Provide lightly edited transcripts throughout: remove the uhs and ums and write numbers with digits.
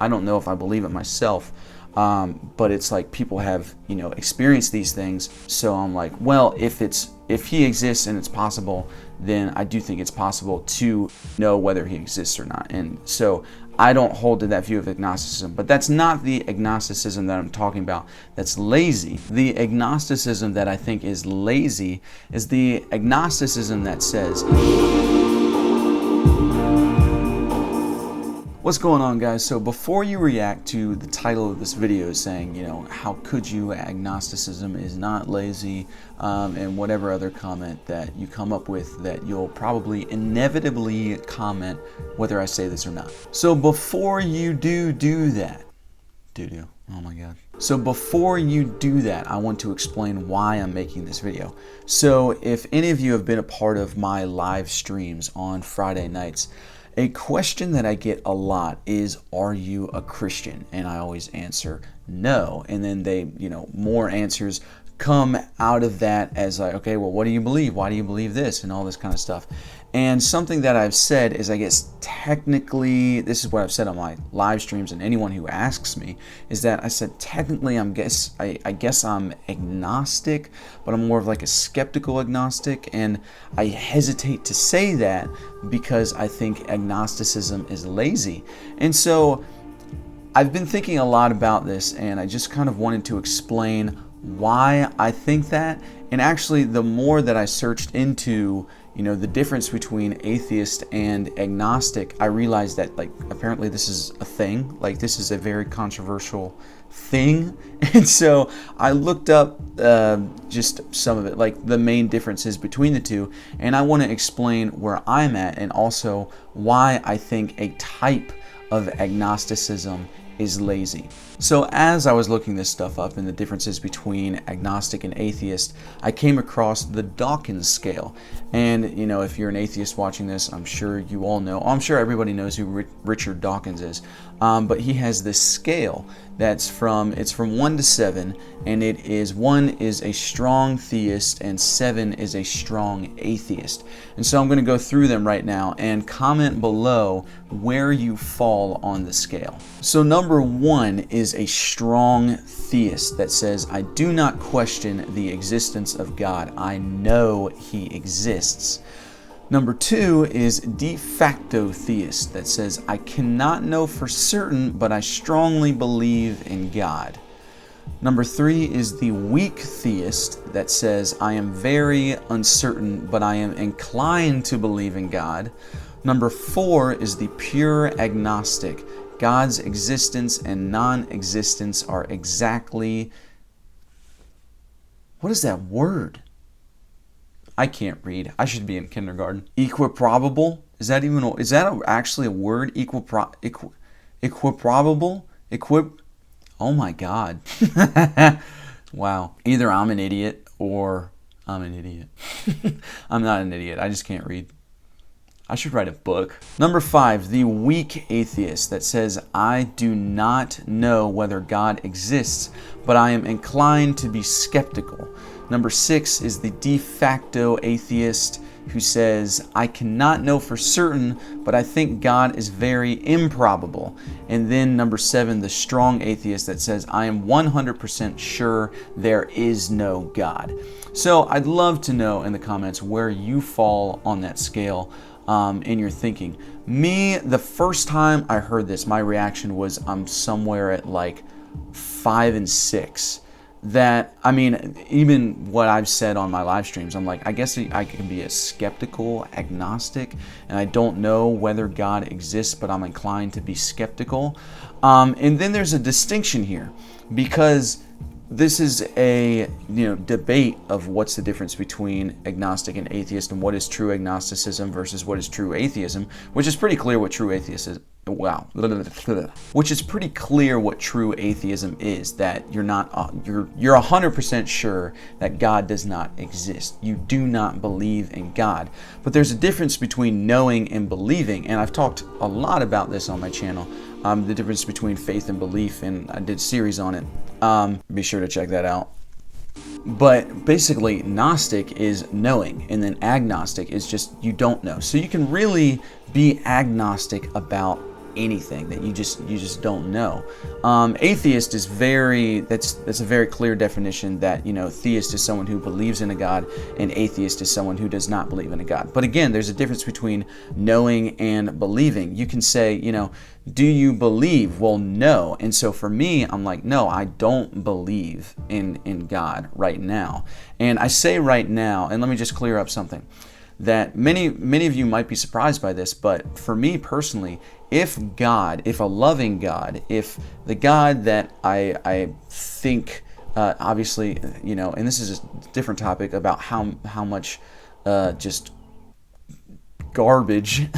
I don't know if I believe it myself. But it's like people have, experienced these things. So I'm like, well, if he exists and it's possible, then I do think it's possible to know whether he exists or not. And so I don't hold to that view of agnosticism. But that's not the agnosticism that I'm talking about that's lazy. The agnosticism that I think is lazy is the agnosticism that says, what's going on, guys? So before you react to the title of this video saying, how could you, agnosticism is not lazy, and whatever other comment that you come up with that you'll probably inevitably comment whether I say this or not. So before you do that, oh my God. So before you do that, I want to explain why I'm making this video. So if any of you have been a part of my live streams on Friday nights, a question that I get a lot is, are you a Christian? And I always answer no. And then more answers come out of that as like, okay, well, what do you believe? Why do you believe this? And all this kind of stuff. And something that I've said is, I guess technically, this is what I've said on my live streams, and anyone who asks me, is that I said technically I guess I'm agnostic, but I'm more of like a skeptical agnostic, and I hesitate to say that because I think agnosticism is lazy. And so I've been thinking a lot about this, and I just kind of wanted to explain why I think that. And actually, the more that I searched into the difference between atheist and agnostic, I realized that apparently this is a thing. This is a very controversial thing. And so I looked up just some of it, the main differences between the two, and I want to explain where I'm at and also why I think a type of agnosticism is lazy. So as I was looking this stuff up and the differences between agnostic and atheist, I came across the Dawkins scale. And if you're an atheist watching this, I'm sure you all know, I'm sure everybody knows who Richard Dawkins is. But he has this scale it's from 1 to 7, and it is 1 is a strong theist and 7 is a strong atheist. And so I'm going to go through them right now and comment below where you fall on the scale. So number 1 is a strong theist that says, I do not question the existence of God. I know he exists. Number 2 is de-facto theist that says, I cannot know for certain, but I strongly believe in God. Number 3 is the weak theist that says, I am very uncertain, but I am inclined to believe in God. Number 4 is the pure agnostic. God's existence and non-existence are exactly... What is that word? I can't read. I should be in kindergarten. Equiprobable? Is that actually a word? Equiprobable? Oh my God. Wow. Either I'm an idiot or I'm an idiot. I'm not an idiot. I just can't read. I should write a book. Number 5, the weak atheist that says, I do not know whether God exists, but I am inclined to be skeptical. Number 6 is the de facto atheist who says, I cannot know for certain, but I think God is very improbable. And then number 7, the strong atheist that says, I am 100% sure there is no God. So I'd love to know in the comments where you fall on that scale in your thinking. Me, the first time I heard this, my reaction was I'm somewhere at 5 and 6. Even what I've said on my live streams, I'm like, I guess I can be a skeptical agnostic, and I don't know whether God exists, but I'm inclined to be skeptical. And then there's a distinction here, because this is a debate of what's the difference between agnostic and atheist, and what is true agnosticism versus what is true atheism, which is pretty clear what true atheism is. Wow. Which is pretty clear what true atheism is, that you're 100% sure that God does not exist. You do not believe in God. But there's a difference between knowing and believing, and I've talked a lot about this on my channel, the difference between faith and belief, and I did a series on it. Be sure to check that out. But basically, Gnostic is knowing, and then agnostic is just you don't know. So you can really be agnostic about anything, that you just don't know. Atheist is that's a very clear definition, that theist is someone who believes in a God, and atheist is someone who does not believe in a God. But again, there's a difference between knowing and believing. You can say, do you believe? Well, no. And so for me, I'm like, no, I don't believe in God right now. And I say right now, and let me just clear up something, that many of you might be surprised by this, but for me personally, if a loving God, if the God that I think, obviously, and this is a different topic about how much just garbage,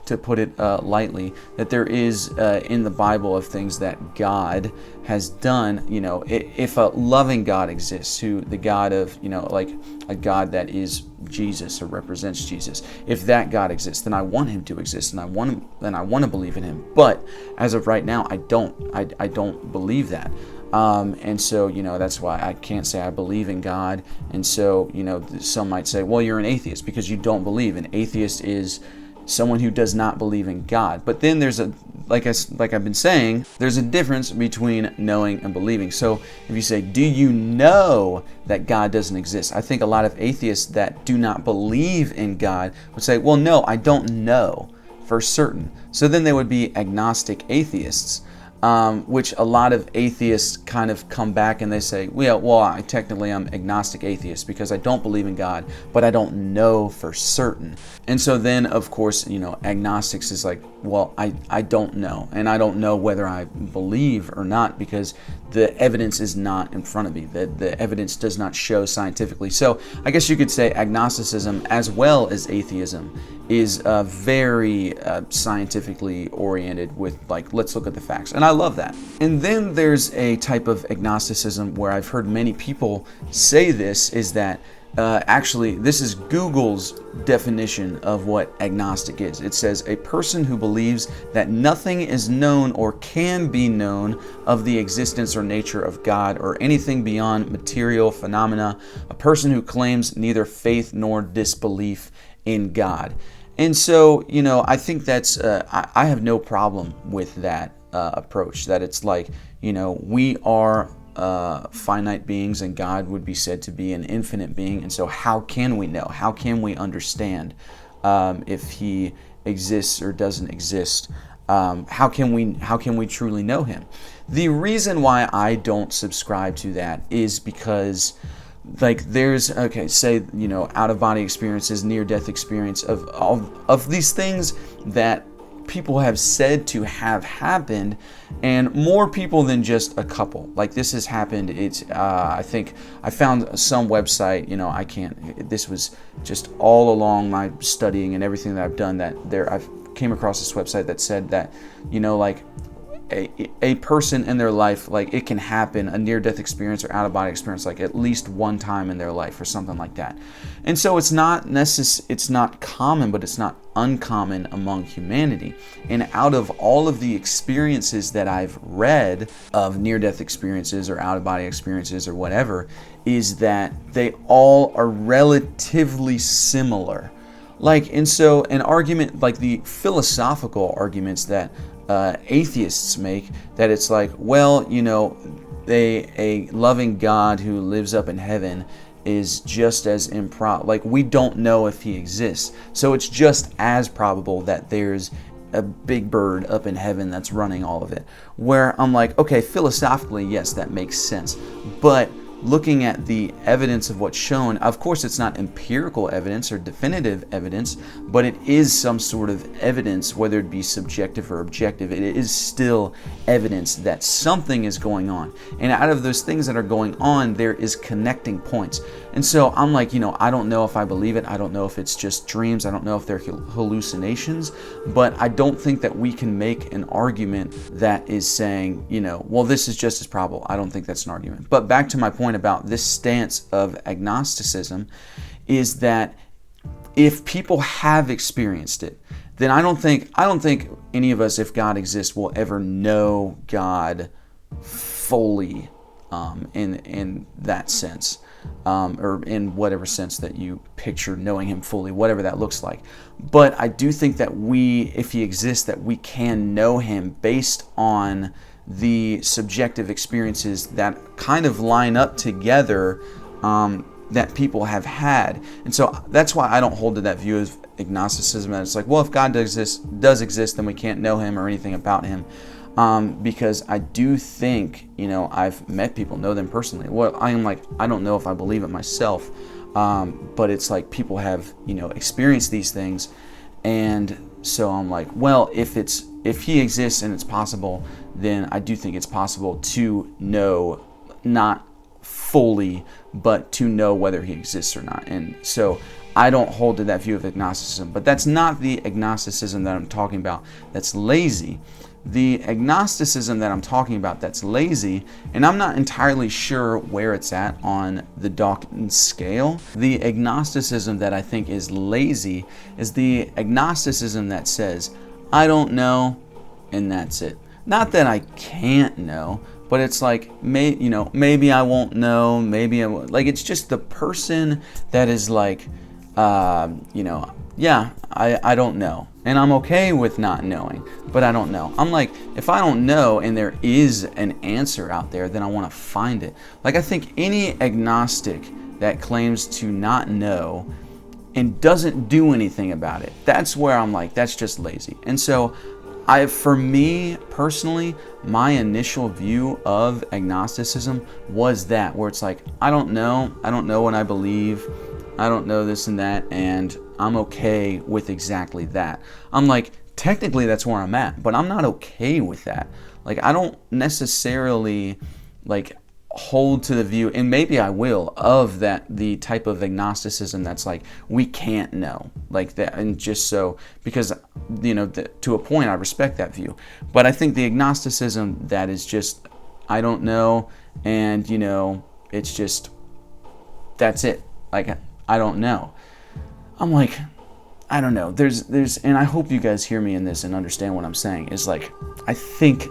to put it lightly, that there is in the Bible of things that God has done. If a loving God exists, who the God of, like a God that is Jesus or represents Jesus, if that God exists, then I want him to exist, and I want to believe in him. But as of right now, I don't believe that. And so, that's why I can't say I believe in God. And so, some might say, well, you're an atheist because you don't believe. An atheist is someone who does not believe in God. But then there's like I've been saying, there's a difference between knowing and believing. So if you say, do you know that God doesn't exist? I think a lot of atheists that do not believe in God would say, well, no, I don't know for certain. So then they would be agnostic atheists. Which a lot of atheists kind of come back and they say, well, technically I'm agnostic atheist because I don't believe in God, but I don't know for certain. And so then, of course, agnostics is like, well, I don't know, and I don't know whether I believe or not because the evidence is not in front of me. The evidence does not show scientifically. So I guess you could say agnosticism, as well as atheism, is very scientifically oriented with, like, let's look at the facts. And I love that. And then there's a type of agnosticism where I've heard many people say this, is that actually, this is Google's definition of what agnostic is. It says, a person who believes that nothing is known or can be known of the existence or nature of God or anything beyond material phenomena, a person who claims neither faith nor disbelief in God. And so, I think that's, I have no problem with that approach, that it's like, we are finite beings, and God would be said to be an infinite being. And so how can we know? How can we understand if he exists or doesn't exist? How can we truly know him? The reason why I don't subscribe to that is because, like, there's, say, out-of-body experiences, near-death experience of these things that people have said to have happened, and more people than just a couple. Like, this has happened. It's I think I found some website, I can't, this was just all along my studying and everything that I've done, that I've came across this website that said that, like, a person in their life, like, it can happen, a near-death experience or out-of-body experience, like, at least one time in their life or something like that. And so it's not common, but it's not uncommon among humanity. And out of all of the experiences that I've read of near-death experiences or out-of-body experiences or whatever, is that they all are relatively similar. Like, and so an argument, like the philosophical arguments that atheists make, that it's like, well, a loving God who lives up in heaven is just as like, we don't know if he exists, so it's just as probable that there's a big bird up in heaven that's running all of it. Where I'm like, okay, philosophically, yes, that makes sense, but looking at the evidence of what's shown, of course it's not empirical evidence or definitive evidence, but it is some sort of evidence, whether it be subjective or objective. It is still evidence that something is going on. And out of those things that are going on, there is connecting points. And so I'm like, I don't know if I believe it. I don't know if it's just dreams. I don't know if they're hallucinations. But I don't think that we can make an argument that is saying, well, this is just as probable. I don't think that's an argument. But back to my point about this stance of agnosticism, is that if people have experienced it, then I don't think any of us, if God exists, will ever know God fully in that sense. or in whatever sense that you picture knowing him fully, whatever that looks like. But I do think that if he exists, that we can know him based on the subjective experiences that kind of line up together, that people have had. And so that's why I don't hold to that view of agnosticism, that it's like, well, if God does exist, then we can't know him or anything about him. Because I do think, I've met people, know them personally. Well, I don't know if I believe it myself, but it's like people have, experienced these things. And so I'm like, well, if he exists and it's possible, then I do think it's possible to know, not fully, but to know whether he exists or not. And so I don't hold to that view of agnosticism, but that's not the agnosticism that I'm talking about that's lazy. The agnosticism that I'm talking about that's lazy, and I'm not entirely sure where it's at on the Dawkins scale. The agnosticism that I think is lazy is the agnosticism that says, I don't know, and that's it. Not that I can't know, but it's like, maybe I won't know, maybe I won't. Like, it's just the person that is like, yeah, I don't know. And I'm okay with not knowing, but I don't know. I'm like, if I don't know and there is an answer out there, then I want to find it. Like, I think any agnostic that claims to not know and doesn't do anything about it, that's where I'm like, that's just lazy. And so for me personally, my initial view of agnosticism was that, where it's like, I don't know what I believe, I don't know this and that, and I'm okay with exactly that. I'm like, technically that's where I'm at, but I'm not okay with that. Like, I don't necessarily hold to the view, and maybe I will, of that, the type of agnosticism that's like, we can't know, like that. And just so, because to a point I respect that view, but I think the agnosticism that is just, I don't know, and it's just, that's it, like, I don't know. I'm like, I don't know. There's, and I hope you guys hear me in this and understand what I'm saying. Is like, I think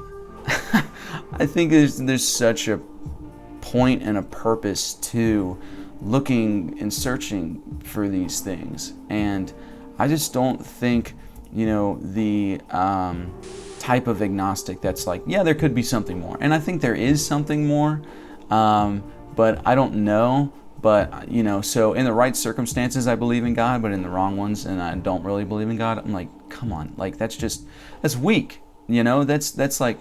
there's such a point and a purpose to looking and searching for these things, and I just don't think the type of agnostic that's like, yeah, there could be something more, and I think there is something more, but I don't know. But so in the right circumstances I believe in God, but in the wrong ones and I don't really believe in God, I'm like, come on, like, that's weak. That's like,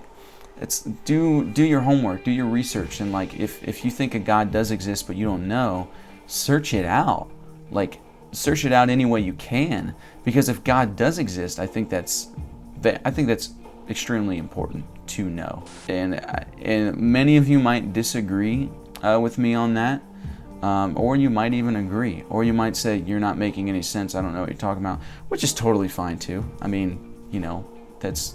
it's do your homework, do your research, and like, if you think a God does exist but you don't know, search it out. Like, search it out any way you can, because if God does exist, I think that's extremely important to know. And many of you might disagree with me on that. Or you might even agree, or you might say, you're not making any sense, I don't know what you're talking about, which is totally fine too. I mean, that's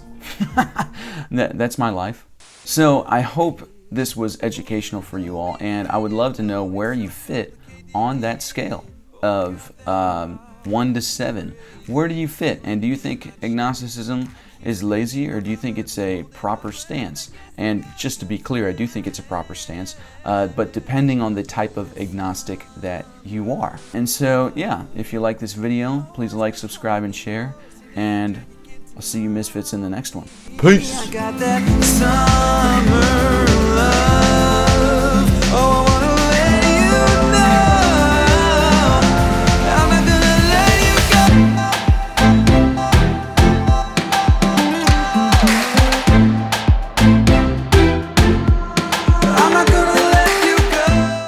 that's my life. So I hope this was educational for you all, and I would love to know where you fit on that scale of 1 to 7. Where do you fit? And do you think agnosticism is lazy, or do you think it's a proper stance? And just to be clear, I do think it's a proper stance, but depending on the type of agnostic that you are. And so, yeah, if you like this video, please like, subscribe, and share, and I'll see you misfits in the next one. Peace!